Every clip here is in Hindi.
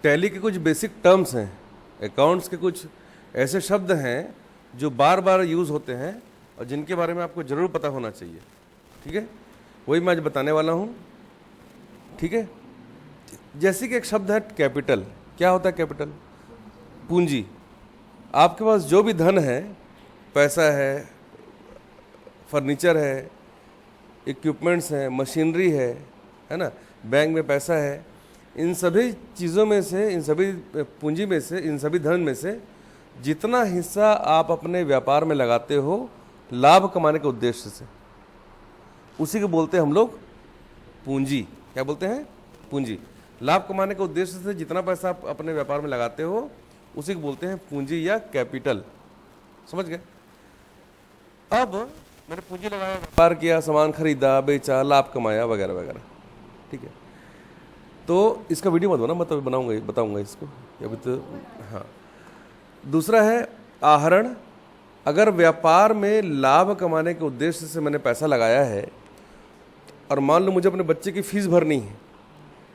टैली के कुछ बेसिक टर्म्स हैं, अकाउंट्स के कुछ ऐसे शब्द हैं जो बार बार यूज़ होते हैं और जिनके बारे में आपको ज़रूर पता होना चाहिए। ठीक है, वही मैं आज बताने वाला हूँ। ठीक है, जैसे कि एक शब्द है कैपिटल। क्या होता है कैपिटल? पूंजी। आपके पास जो भी धन है, पैसा है, फर्नीचर है, इक्विपमेंट्स हैं, मशीनरी है ना, बैंक में पैसा है, इन सभी चीज़ों में से, इन सभी पूंजी में से, इन सभी धन में से जितना हिस्सा आप अपने व्यापार में लगाते हो लाभ कमाने के उद्देश्य से, उसी को बोलते हैं हम लोग पूंजी। क्या बोलते हैं? पूंजी। लाभ कमाने के उद्देश्य से जितना पैसा आप अपने व्यापार में लगाते हो उसी को बोलते हैं पूंजी या कैपिटल। समझ गए? अब मैंने पूंजी लगाया, व्यापार किया, सामान खरीदा, बेचा, लाभ कमाया, वगैरह वगैरह। ठीक है, तो इसका वीडियो मत बना, मैं तो बनाऊंगा, बताऊंगा इसको अभी तो। हाँ, दूसरा है आहरण। अगर व्यापार में लाभ कमाने के उद्देश्य से मैंने पैसा लगाया है और मान लो मुझे अपने बच्चे की फीस भरनी है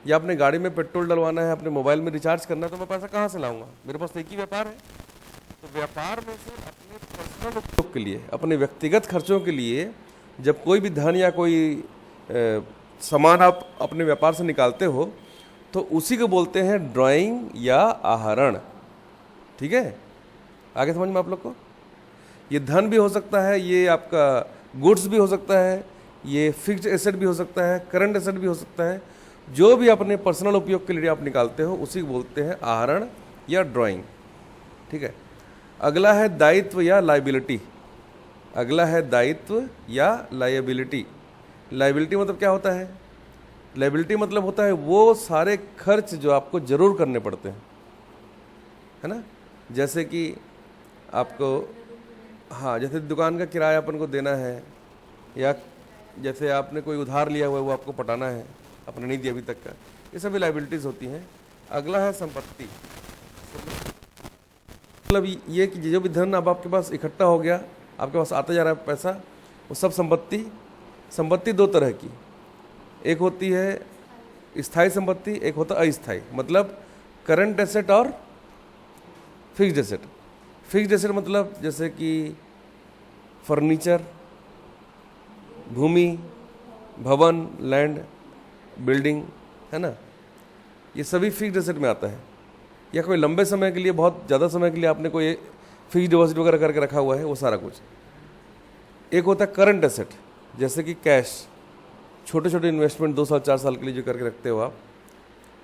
या अपने गाड़ी में पेट्रोल डलवाना है, अपने मोबाइल में रिचार्ज करना है, तो मैं पैसा कहाँ से लाऊंगा? मेरे पास एक ही व्यापार है। तो व्यापार में से अपने पर्सनल उपयोग के लिए, अपने व्यक्तिगत खर्चों के लिए जब कोई भी धन या कोई सामान आप अपने व्यापार से निकालते हो तो उसी को बोलते हैं ड्राइंग या आहरण। ठीक है, आगे समझ में आप लोग को? ये धन भी हो सकता है, ये आपका गुड्स भी हो सकता है, ये फिक्स्ड एसेट भी हो सकता है, करंट एसेट भी हो सकता है। जो भी अपने पर्सनल उपयोग के लिए आप निकालते हो उसी को बोलते हैं आहरण या ड्राइंग। ठीक है, अगला है दायित्व या लायबिलिटी। अगला है दायित्व या लायबिलिटी। लायबिलिटी मतलब क्या होता है? लायबिलिटी मतलब होता है वो सारे खर्च जो आपको जरूर करने पड़ते हैं, है ना। जैसे कि आपको, हाँ, जैसे दुकान का किराया अपन को देना है, या जैसे आपने कोई उधार लिया हुआ है वो आपको पटाना है, आपने नहीं दिया अभी तक का, ये सभी लायबिलिटीज़ होती हैं। अगला है संपत्ति। मतलब ये कि जो भी धन अब आपके पास इकट्ठा हो गया, आपके पास आता जा रहा है पैसा, वो सब संपत्ति। संपत्ति दो तरह की, एक होती है स्थायी संपत्ति, एक होता है अस्थायी। मतलब करंट एसेट और फिक्स्ड एसेट। फिक्स्ड एसेट मतलब जैसे कि फर्नीचर, भूमि, भवन, लैंड, बिल्डिंग, है ना, ये सभी फिक्स्ड एसेट में आता है। या कोई लंबे समय के लिए, बहुत ज़्यादा समय के लिए आपने कोई फिक्स्ड डिपॉजिट वगैरह करके रखा हुआ है, वो सारा कुछ। एक होता है करंट एसेट, जैसे कि कैश, छोटे छोटे इन्वेस्टमेंट 2 साल 4 साल के लिए जो करके रखते हो आप,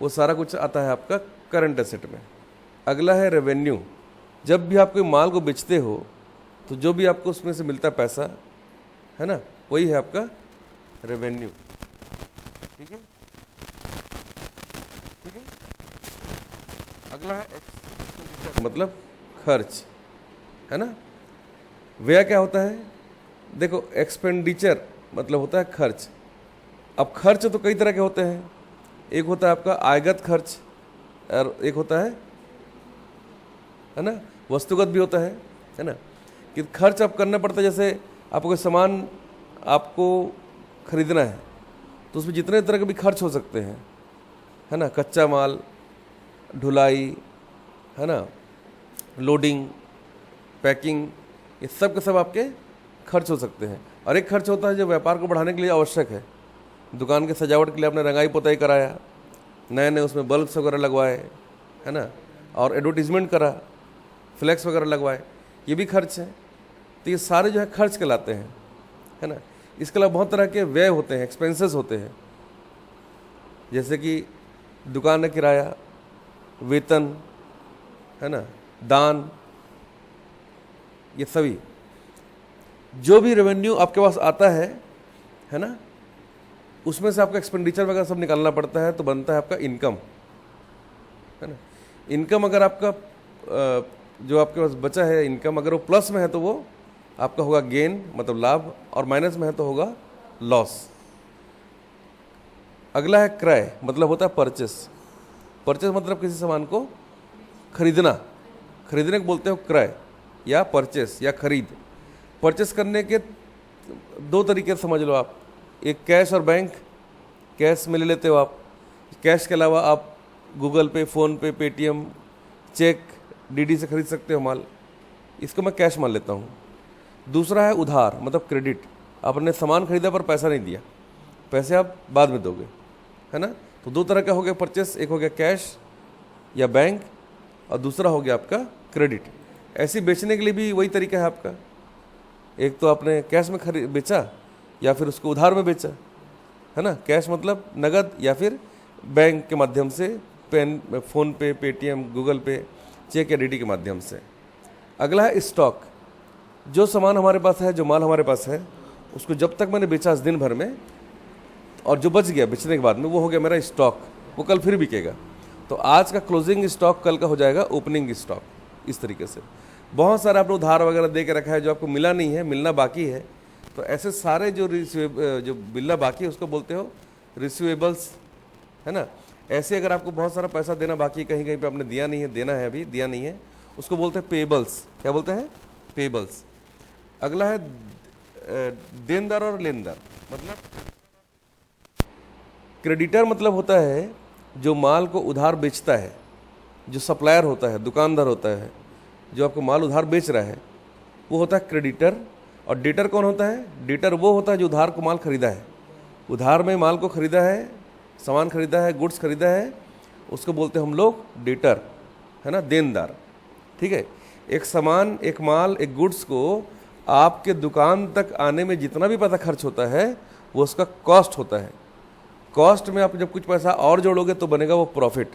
वो सारा कुछ आता है आपका करंट एसेट में। अगला है रेवेन्यू। जब भी आप कोई माल को बेचते हो तो जो भी आपको उसमें से मिलता है पैसा, है ना, वही है आपका रेवेन्यू। ठीक है, ठीक है। अगला है एक्सपेंडिचर, मतलब खर्च, है ना। व्यय क्या होता है? देखो, एक्सपेंडिचर मतलब होता है खर्च। अब खर्च तो कई तरह के होते हैं। एक होता है आपका आयगत खर्च और एक होता है ना, वस्तुगत भी होता है ना, कि खर्च आप करना पड़ता है। जैसे आपको कोई सामान आपको खरीदना है तो उसमें जितने तरह के भी खर्च हो सकते हैं, है ना, कच्चा माल, ढुलाई, है ना, लोडिंग, पैकिंग, ये सब के सब आपके खर्च हो सकते हैं। और एक खर्च होता है जो व्यापार को बढ़ाने के लिए आवश्यक है। दुकान के सजावट के लिए आपने रंगाई पोताई कराया, नए नए उसमें बल्ब्स वगैरह लगवाए, है ना, और एडवर्टीजमेंट करा, फ्लैक्स वगैरह लगवाए, ये भी खर्च है। तो ये सारे जो है खर्च कहलाते हैं, है ना। इसके अलावा बहुत तरह के व्यय होते हैं, एक्सपेंसेस होते हैं, जैसे कि दुकान का किराया, वेतन, है ना, दान, ये सभी जो भी रेवेन्यू आपके पास आता है ना, उसमें से आपका एक्सपेंडिचर वगैरह सब निकालना पड़ता है, तो बनता है आपका इनकम, है ना। इनकम अगर आपका जो आपके पास बचा है इनकम, अगर वो प्लस में है तो वो आपका होगा गेन, मतलब लाभ, और माइनस में है तो होगा लॉस। अगला है क्रय, मतलब होता है परचेस। परचेस मतलब किसी सामान को खरीदना, खरीदने को बोलते हो क्रय या परचेस या खरीद। परचेस करने के दो तरीके समझ लो आप, एक कैश और बैंक। कैश में ले लेते हो आप, कैश के अलावा आप गूगल पे, फ़ोन पे, पेटीएम, चेक, डीडी से खरीद सकते हो माल, इसको मैं कैश मान लेता हूँ। दूसरा है उधार, मतलब क्रेडिट, आपने सामान खरीदा पर पैसा नहीं दिया, पैसे आप बाद में दोगे, है ना। तो दो तरह का हो गया परचेस, एक हो गया कैश या बैंक, और दूसरा हो गया आपका क्रेडिट। ऐसे बेचने के लिए भी वही तरीका है आपका, एक तो आपने कैश में बेचा या फिर उसको उधार में बेचा, है ना। कैश मतलब नगद या फिर बैंक के माध्यम से, फ़ोन पे, पेटीएम, गूगल पे, चेक या डीडी के माध्यम से। अगला है स्टॉक, जो सामान हमारे पास है, जो माल हमारे पास है, उसको जब तक मैंने बेचा दिन भर में, और जो बच गया बेचने के बाद में, वो हो गया मेरा स्टॉक, वो कल फिर बिकेगा। तो आज का क्लोजिंग स्टॉक कल का हो जाएगा ओपनिंग स्टॉक। इस तरीके से बहुत सारा आपने उधार वगैरह दे के रखा है जो आपको मिला नहीं है, मिलना बाकी है, तो ऐसे सारे जो मिलना बाकी है उसको बोलते हो रिसीवेबल्स, है ना। ऐसे अगर आपको बहुत सारा पैसा देना बाकी, कहीं कहीं पे आपने दिया नहीं है, देना है, अभी दिया नहीं है, उसको बोलते हैं पेबल्स। क्या बोलते हैं? पेबल्स। अगला है देनदार और लेनदार, मतलब क्रेडिटर मतलब होता है जो माल को उधार बेचता है, जो सप्लायर होता है, दुकानदार होता है, जो आपको माल उधार बेच रहा है, वो होता है क्रेडिटर। और डेटर कौन होता है? डेटर वो होता है जो उधार को माल खरीदा है, उधार में माल को खरीदा है, सामान खरीदा है, गुड्स खरीदा है, उसको बोलते हैं हम लोग डेटर, है ना, देनदार। ठीक है। एक सामान, एक माल, एक गुड्स को आपके दुकान तक आने में जितना भी पैसा खर्च होता है वो उसका कॉस्ट होता है। कॉस्ट में आप जब कुछ पैसा और जोड़ोगे तो बनेगा वो प्रॉफिट,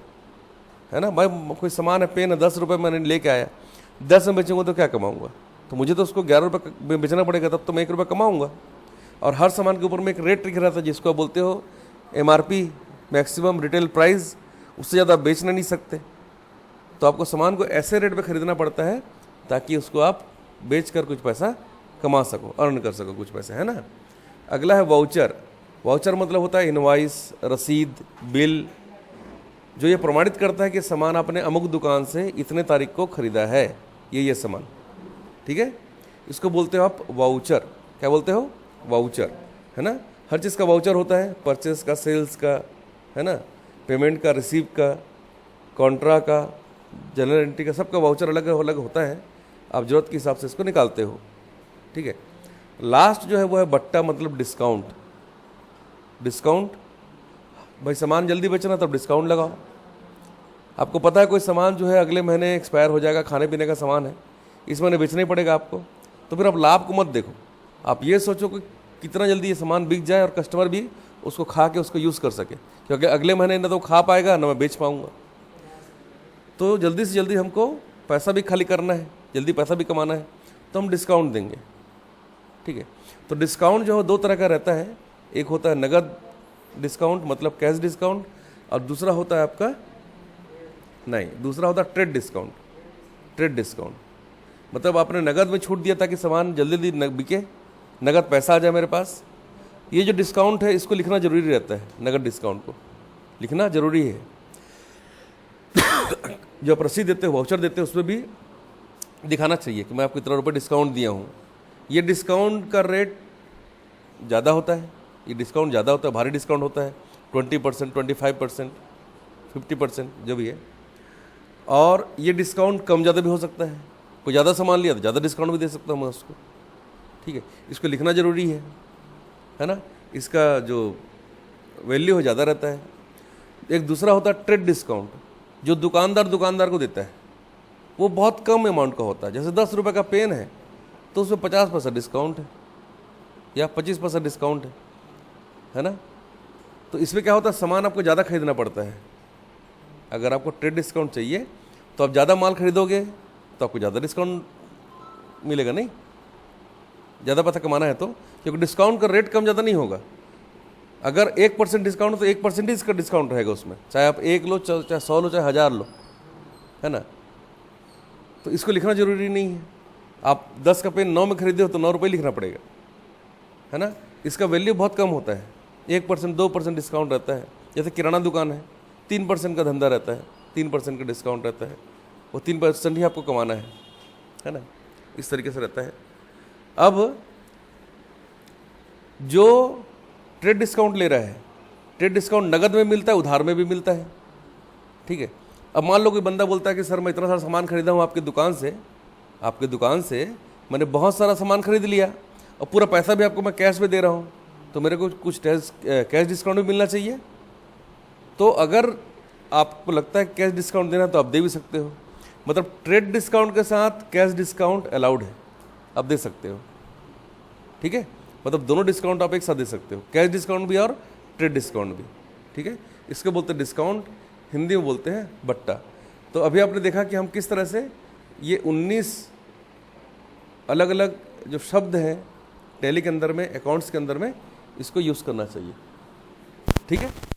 है ना। मैं कोई सामान है, पेन है, 10 रुपये मैंने लेके आया, 10 में बेचूंगा तो क्या कमाऊंगा? तो मुझे तो उसको 11 रुपये में बेचना पड़ेगा, तब तो मैं 1 रुपये कमाऊंगा। और हर सामान के ऊपर में एक रेट लिख रहा था जिसको आप बोलते हो MRP, मैक्सिमम रिटेल प्राइस, उससे ज़्यादा बेच नहीं सकते। तो आपको सामान को ऐसे रेट पे खरीदना पड़ता है ताकि उसको आप बेच कर कुछ पैसा कमा सको, अर्न कर सको कुछ पैसे, है ना। अगला है वाउचर। वाउचर मतलब होता है इनवॉइस, रसीद, बिल, जो ये प्रमाणित करता है कि सामान आपने अमुक दुकान से इतने तारीख को खरीदा है, ये सामान, ठीक है। इसको बोलते हो आप वाउचर। क्या बोलते हो? वाउचर, है ना। हर चीज़ का वाउचर होता है, परचेस का, सेल्स का, है ना, पेमेंट का, रिसीव का, कॉन्ट्रा का, जनरल एंट्री का, सबका वाउचर अलग अलग होता है। आप जरूरत के हिसाब से इसको निकालते हो, ठीक है। लास्ट जो है वो है बट्टा, मतलब डिस्काउंट। डिस्काउंट, भाई सामान जल्दी बेचना तब डिस्काउंट लगाओ। आपको पता है कोई सामान जो है अगले महीने एक्सपायर हो जाएगा, खाने पीने का सामान है, इस महीने बेचना ही पड़ेगा आपको, तो फिर आप लाभ को मत देखो, आप ये सोचो कि कितना जल्दी ये सामान बिक जाए और कस्टमर भी उसको खा के उसको यूज़ कर सके, क्योंकि अगले महीने ना तो खा पाएगा ना मैं बेच पाऊँगा। तो जल्दी से जल्दी हमको पैसा भी खाली करना है, जल्दी पैसा भी कमाना है, तो हम डिस्काउंट देंगे, ठीक है। तो डिस्काउंट जो है दो तरह का रहता है, एक होता है नगद डिस्काउंट, मतलब कैश डिस्काउंट, और दूसरा होता है आपका दूसरा होता है ट्रेड डिस्काउंट। ट्रेड डिस्काउंट मतलब आपने नगद में छूट दिया ताकि सामान जल्दी जल्दी बिके, नगद पैसा आ जाए मेरे पास। ये जो डिस्काउंट है इसको लिखना जरूरी रहता है, नगद डिस्काउंट को लिखना जरूरी है। जो आप रसीद देते हो, वाउचर देते हो, उसमें भी दिखाना चाहिए कि मैं आपको इतना रुपये डिस्काउंट दिया हूँ। ये डिस्काउंट का रेट ज़्यादा होता है, ये डिस्काउंट ज़्यादा होता है, भारी डिस्काउंट होता है, 20%, 25%, 50% जो भी है। और ये डिस्काउंट कम ज़्यादा भी हो सकता है, कोई ज़्यादा सामान लिया तो ज़्यादा डिस्काउंट भी दे सकता हूँ मैं उसको, ठीक है। इसको लिखना ज़रूरी है ना। इसका जो वैल्यू है ज़्यादा रहता है। एक दूसरा होता है ट्रेड डिस्काउंट, जो दुकानदार को देता है, वो बहुत कम अमाउंट का होता है। जैसे 10 रुपये का पेन है तो उसमें 50% डिस्काउंट है या 25% डिस्काउंट है ना। तो इसमें क्या होता है, सामान आपको ज़्यादा खरीदना पड़ता है। अगर आपको ट्रेड डिस्काउंट चाहिए तो आप ज़्यादा माल खरीदोगे तो आपको ज़्यादा डिस्काउंट मिलेगा, नहीं ज़्यादा पैसा कमाना है तो, क्योंकि डिस्काउंट का रेट कम ज़्यादा नहीं होगा। अगर 1% डिस्काउंट तो 1% ही इसका डिस्काउंट रहेगा उसमें, चाहे आप 1 लो, चाहे 100 लो, चाहे 1000 लो, है ना। तो इसको लिखना जरूरी नहीं है। आप 10 का पेन 9 में खरीदे हो तो 9 रुपये लिखना पड़ेगा, है ना। इसका वैल्यू बहुत कम होता है, 1%, 2% डिस्काउंट रहता है। जैसे किराना दुकान है, 3% का धंधा रहता है, 3% का डिस्काउंट रहता है, वो 3% ही आपको कमाना है ना। इस तरीके से रहता है। अब जो ट्रेड डिस्काउंट ले रहा है, ट्रेड डिस्काउंट नगद में मिलता है, उधार में भी मिलता है। ठीक है। अब मान लो कोई बंदा बोलता है कि सर मैं इतना सारा सामान खरीदा हूँ आपकी दुकान से मैंने बहुत सारा सामान खरीद लिया और पूरा पैसा भी आपको मैं कैश में दे रहा हूँ, तो मेरे को कुछ कैश डिस्काउंट भी मिलना चाहिए। तो अगर आपको लगता है कैश डिस्काउंट देना तो आप दे भी सकते हो, मतलब ट्रेड डिस्काउंट के साथ कैश डिस्काउंट अलाउड है, आप दे सकते हो। ठीक है, मतलब दोनों डिस्काउंट आप एक साथ दे सकते हो, कैश डिस्काउंट भी और ट्रेड डिस्काउंट भी। ठीक है, इसको बोलते हैं डिस्काउंट, हिंदी में बोलते हैं बट्टा। तो अभी आपने देखा कि हम किस तरह से ये 19 अलग अलग जो शब्द हैं टैली के अंदर में, अकाउंट्स के अंदर में, इसको यूज़ करना चाहिए। ठीक है।